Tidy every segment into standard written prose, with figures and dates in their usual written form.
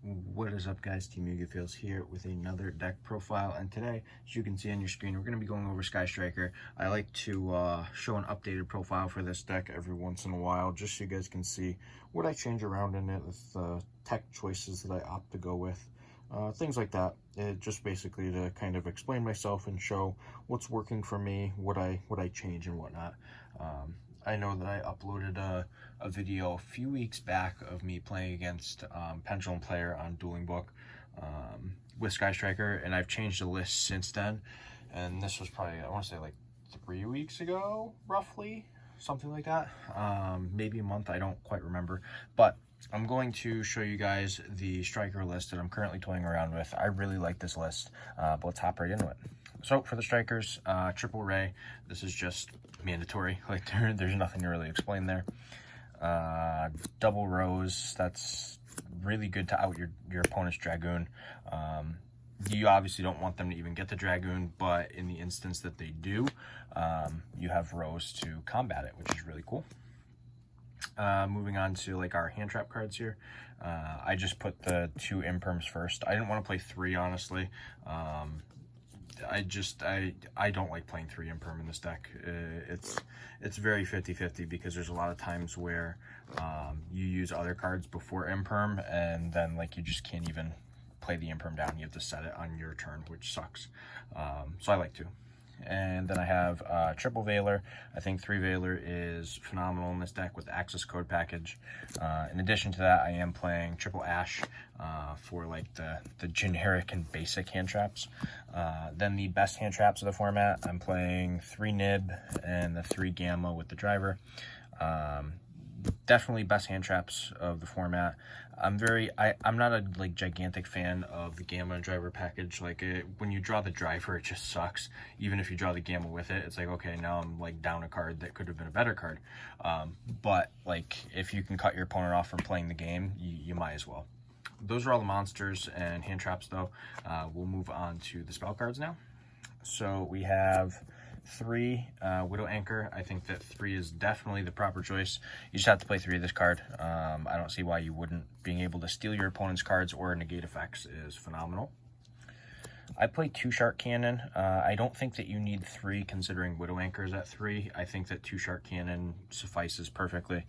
What is up, guys? Team Yuga Feels here with another deck profile, and today, as you can see on your screen, we're going to be going over Sky Striker. I like to show an updated profile for this deck every once in a while, just so you guys can see what I change around in it, the tech choices that I opt to go with, things like that. It just basically to kind of explain myself and show what's working for me, what I change and whatnot. I know that I uploaded a video a few weeks back of me playing against Pendulum Player on Dueling Book with Sky Striker, and I've changed the list since then. And this was probably, I want to say, like 3 weeks ago, roughly, something like that. Maybe a month, I don't quite remember. But I'm going to show you guys the Striker list that I'm currently toying around with. I really like this list, but let's hop right into it. So for the Strikers, Triple Ray, this is just mandatory. Like there's nothing to really explain there. Double Rose, that's really good to out your opponent's Dragoon. You obviously don't want them to even get the Dragoon, but in the instance that they do, you have Rose to combat it, which is really cool. Moving on to like our hand trap cards here. I just put the 2 Imperms first. I didn't want to play 3, honestly. I don't like playing 3 Imperm in this deck. It's very 50-50 because there's a lot of times where you use other cards before Imperm, and then like you just can't even play the Imperm down. You have to set it on your turn, which sucks. So I like to. And then I have Triple Veiler. I think 3 Veiler is phenomenal in this deck with the Access Code package. In addition to that, I am playing Triple Ash for like the generic and basic hand traps. Then the best hand traps of the format, I'm playing 3 Nib and the 3 Gamma with the driver. Definitely best hand traps of the format. I'm not a like gigantic fan of the Gamma and driver package. Like when you draw the driver, it just sucks. Even if you draw the Gamma with it, it's like, okay, now I'm like down a card that could have been a better card. But like if you can cut your opponent off from playing the game, you might as well. Those are all the monsters and hand traps though. We'll move on to the spell cards now. So we have 3 Widow Anchor. I think that 3 is definitely the proper choice. You just have to play 3 of this card. I don't see why you wouldn't. Being able to steal your opponent's cards or negate effects is phenomenal. I play 2 Shark Cannon. I don't think that you need 3 considering Widow Anchor is at 3. I think that 2 Shark Cannon suffices perfectly.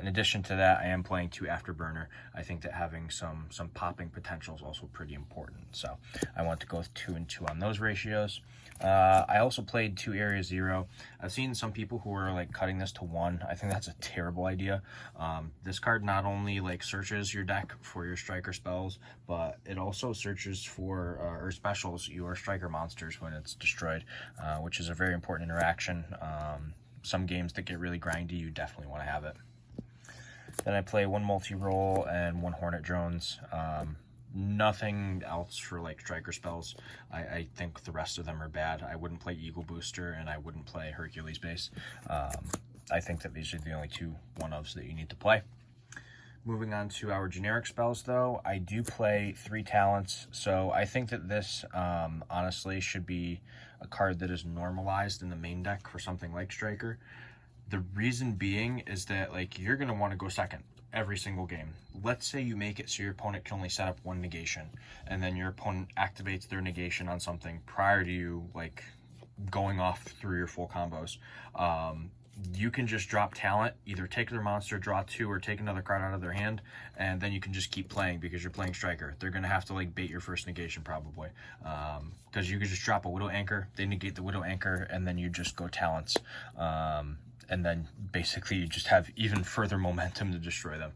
In addition to that, I am playing 2 Afterburner. I think that having some popping potential is also pretty important. So I want to go with 2 and 2 on those ratios. I also played 2 Area Zero. I've seen some people who are like cutting this to 1. I think that's a terrible idea. This card not only like searches your deck for your striker spells, but it also searches for or specials your striker monsters when it's destroyed, which is a very important interaction. Some games that get really grindy, you definitely want to have it. Then I play 1 multi-roll and 1 Hornet Drones. Nothing else for like striker spells. I think the rest of them are bad. I wouldn't play Eagle Booster and I wouldn't play Hercules Base. I think that these are the only 2 one-ofs that you need to play. Moving on to our generic spells though, I do play 3 Talents. So I think that this honestly should be a card that is normalized in the main deck for something like Striker. The reason being is that like you're going to want to go second every single game. Let's say you make it so your opponent can only set up 1 negation, and then your opponent activates their negation on something prior to you like going off through your full combos. You can just drop Talent, either take their monster, draw 2, or take another card out of their hand, and then you can just keep playing because you're playing Striker. They're going to have to like bait your first negation probably, because you could just drop a Widow Anchor, they negate the Widow Anchor, and then you just go Talents. And then basically you just have even further momentum to destroy them.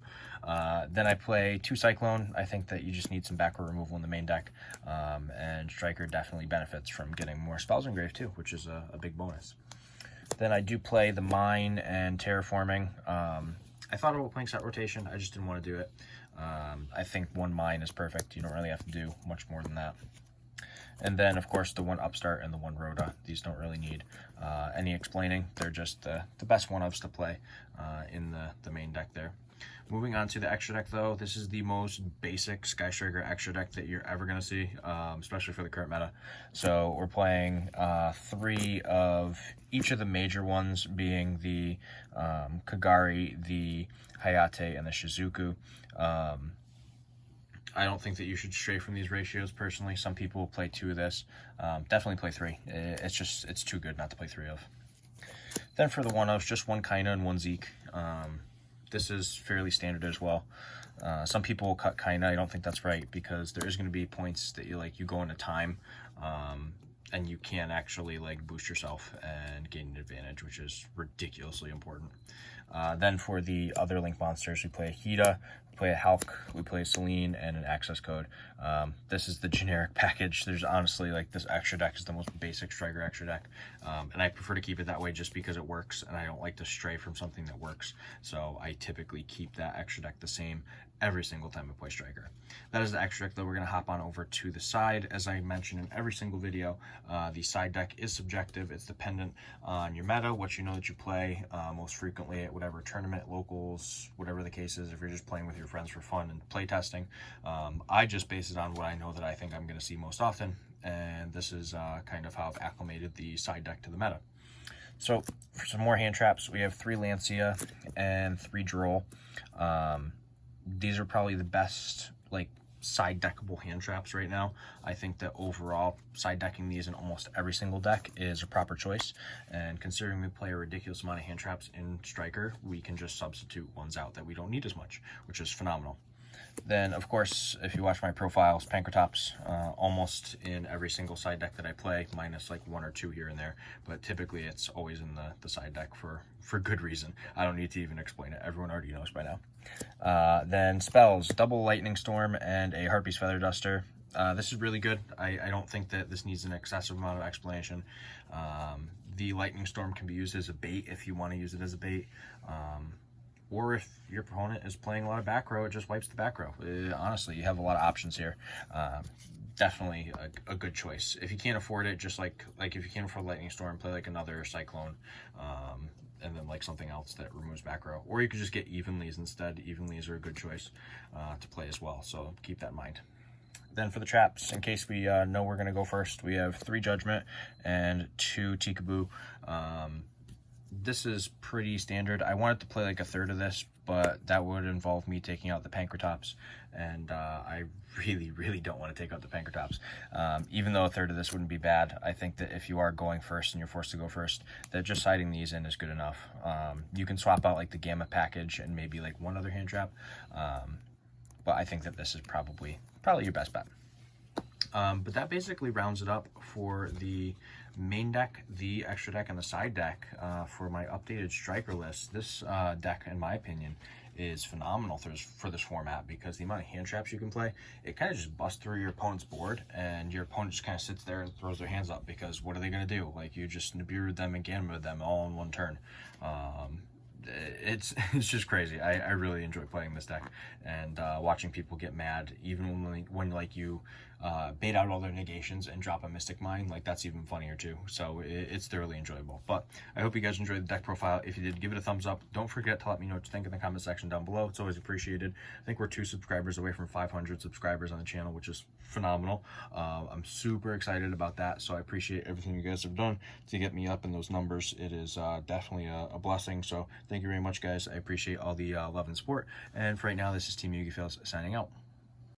Then I play 2 Cyclone. I think that you just need some backward removal in the main deck, and Striker definitely benefits from getting more spells engraved too, which is a big bonus. Then I do play the Mine and Terraforming. I thought about playing set rotation, I just didn't want to do it. I think 1 Mine is perfect. You don't really have to do much more than that. And then, of course, the 1 Upstart and the 1 Rhoda. These don't really need any explaining. They're just the best one-ofs to play in the main deck there. Moving on to the extra deck, though, this is the most basic Sky Striker extra deck that you're ever going to see, especially for the current meta. So we're playing 3 of each of the major ones, being the Kagari, the Hayate, and the Shizuku. I don't think that you should stray from these ratios personally. Some people will play 2 of this. Definitely play 3. It's too good not to play 3 of. Then for the 1-ofs, just 1 Kaina and 1 Zeke. This is fairly standard as well. Some people will cut Kaina. I don't think that's right, because there is going to be points that you go into time, and you can actually boost yourself and gain an advantage, which is ridiculously important. Then for the other Link monsters, we play a Hida, we play a Hulk, we play a Celine, and an access code. This is the generic package. There's honestly, this extra deck is the most basic Striker extra deck, and I prefer to keep it that way just because it works, and I don't like to stray from something that works. So I typically keep that extra deck the same every single time I play Striker. That is the extra deck that we're going to hop on over to the side. As I mentioned in every single video, the side deck is subjective. It's dependent on your meta, what you know that you play most frequently at whatever tournament, locals, whatever the case is. If you're just playing with your friends for fun and play testing, I just base it on what I know that I think I'm going to see most often, and this is kind of how I've acclimated the side deck to the meta. So for some more hand traps, we have 3 Lancia and 3 Droll. These are probably the best side deckable hand traps right now. I think that overall side decking these in almost every single deck is a proper choice, and considering we play a ridiculous amount of hand traps in Striker, we can just substitute ones out that we don't need as much, which is phenomenal. Then, of course, if you watch my profiles, Pankratops, almost in every single side deck that I play, minus 1 or 2 here and there, but typically it's always in the side deck for good reason. I don't need to even explain it. Everyone already knows by now. Then spells, double Lightning Storm and a Harpy's Feather Duster. This is really good. I don't think that this needs an excessive amount of explanation. The Lightning Storm can be used as a bait if you want to use it as a bait. Or if your opponent is playing a lot of back row, it just wipes the back row. Honestly, you have a lot of options here. Definitely a good choice. If you can't afford it, just like if you can't afford Lightning Storm, play another Cyclone, and then something else that removes back row. Or you could just get Evenlies instead. Evenlies are a good choice to play as well, so keep that in mind. Then for the traps, in case we know we're going to go first, we have 3 Judgment and 2 Tikaboo. This is pretty standard. I wanted to play a third of this, but that would involve me taking out the Pankratops, and I really don't want to take out the Pankratops. Even though a third of this wouldn't be bad, I think that if you are going first and you're forced to go first, that just siding these in is good enough. You can swap out the Gamma package and maybe 1 other hand trap, but I think that this is probably your best bet. But that basically rounds it up for the main deck, the extra deck, and the side deck for my updated Striker list. This deck, in my opinion, is phenomenal for this format, because the amount of hand traps you can play, it kind of just busts through your opponent's board, and your opponent just kind of sits there and throws their hands up, because what are they going to do? You just Nibiru them and Gamma them all in one turn. It's just crazy. I really enjoy playing this deck, and watching people get mad, even when you bait out all their negations and drop a Mystic Mine. That's even funnier too. So it's thoroughly enjoyable. But I hope you guys enjoyed the deck profile. If you did, give it a thumbs up. Don't forget to let me know what you think in the comment section down below. It's always appreciated. I think we're 2 subscribers away from 500 subscribers on the channel, which is phenomenal. I'm super excited about that, so I appreciate everything you guys have done to get me up in those numbers. It is definitely a blessing, so thank you very much, guys. I appreciate all the love and support, and for right now, this is Team Yugi Fails signing out.